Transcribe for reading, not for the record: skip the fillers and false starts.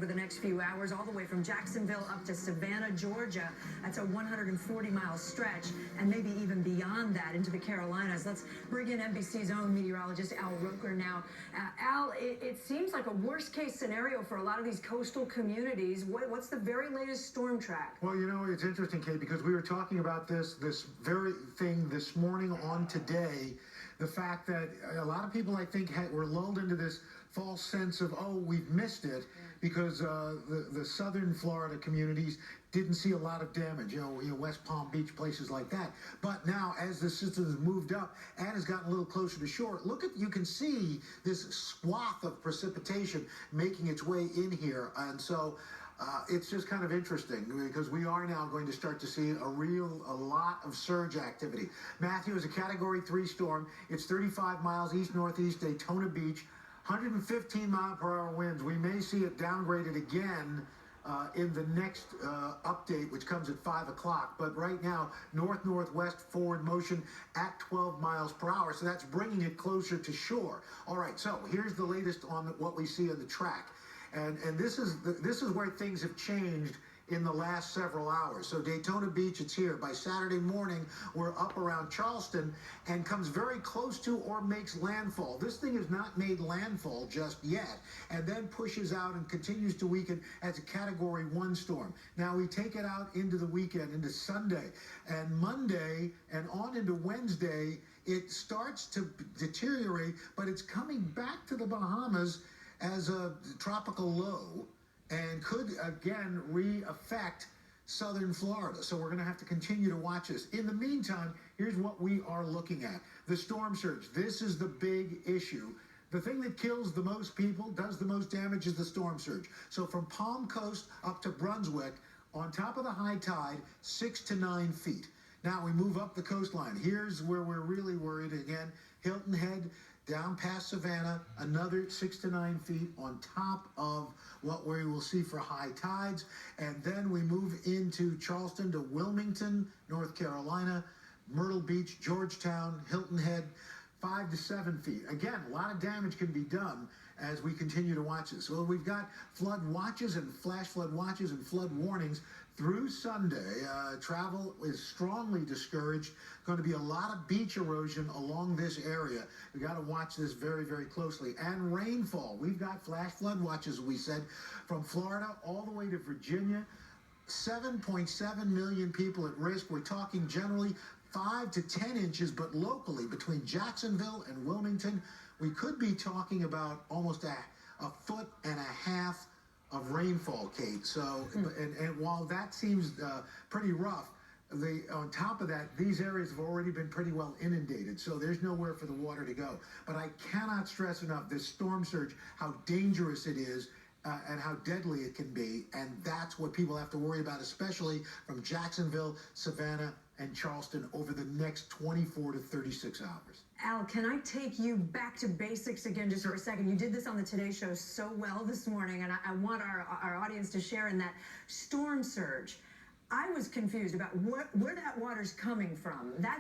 over the next few hours, all the way from Jacksonville up to Savannah, Georgia. That's a 140-mile stretch, and maybe even beyond that into the Carolinas. Let's bring in NBC's own meteorologist, Al Roker, now. Al, it seems like a worst-case scenario for a lot of these coastal communities. What's the very latest storm track? Well, you know, it's interesting, Kate, because we were talking about this very thing this morning on Today. The fact that a lot of people, I think, were lulled into this false sense of, oh, we've missed it, because the southern Florida communities didn't see a lot of damage, you know, West Palm Beach, places like that. But now, as the system has moved up and has gotten a little closer to shore, you can see this swath of precipitation making its way in here. And so it's just kind of interesting, because we are now going to start to see a lot of surge activity. Matthew is a Category 3 storm. It's 35 miles east-northeast Daytona Beach, 115-mile-per-hour winds. We may see it downgraded again in the next update, which comes at 5 o'clock. But right now, north-northwest forward motion at 12 miles per hour. So that's bringing it closer to shore. All right, so here's the latest on what we see on the track. And this is where things have changed in the last several hours. So Daytona Beach, it's here. By Saturday morning, we're up around Charleston and comes very close to or makes landfall. This thing has not made landfall just yet, and then pushes out and continues to weaken as a Category 1 storm. Now we take it out into the weekend, into Sunday, and Monday and on into Wednesday, it starts to deteriorate, but it's coming back to the Bahamas as a tropical low, and could again re-affect southern Florida. So we're going to have to continue to watch this. In the meantime, here's what we are looking at. The storm surge. This is the big issue. The thing that kills the most people, does the most damage, is the storm surge. So from Palm Coast up to Brunswick, on top of the high tide, 6 to 9 feet. Now we move up the coastline. Here's where we're really worried again. Hilton Head, down past Savannah, another 6 to 9 feet on top of what we will see for high tides. And then we move into Charleston to Wilmington, North Carolina, Myrtle Beach, Georgetown, Hilton Head, 5 to 7 feet. Again, a lot of damage can be done as we continue to watch this. Well, we've got flood watches and flash flood watches and flood warnings through Sunday. Travel is strongly discouraged. Going to be a lot of beach erosion along this area. We got to watch this very, very closely. And rainfall. We've got flash flood watches, we said, from Florida all the way to Virginia. 7.7 million people at risk. We're talking generally 5 to 10 inches, but locally between Jacksonville and Wilmington, we could be talking about almost a foot and a half of rainfall, Kate. So, and while that seems pretty rough, on top of that, these areas have already been pretty well inundated, so there's nowhere for the water to go. But I cannot stress enough this storm surge, how dangerous it is, and how deadly it can be, and that's what people have to worry about, especially from Jacksonville, Savannah, and Charleston over the next 24 to 36 hours. Al, can I take you back to basics again just for a second? You did this on the Today Show so well this morning, and I want our audience to share in that storm surge. I was confused about where that water's coming from. That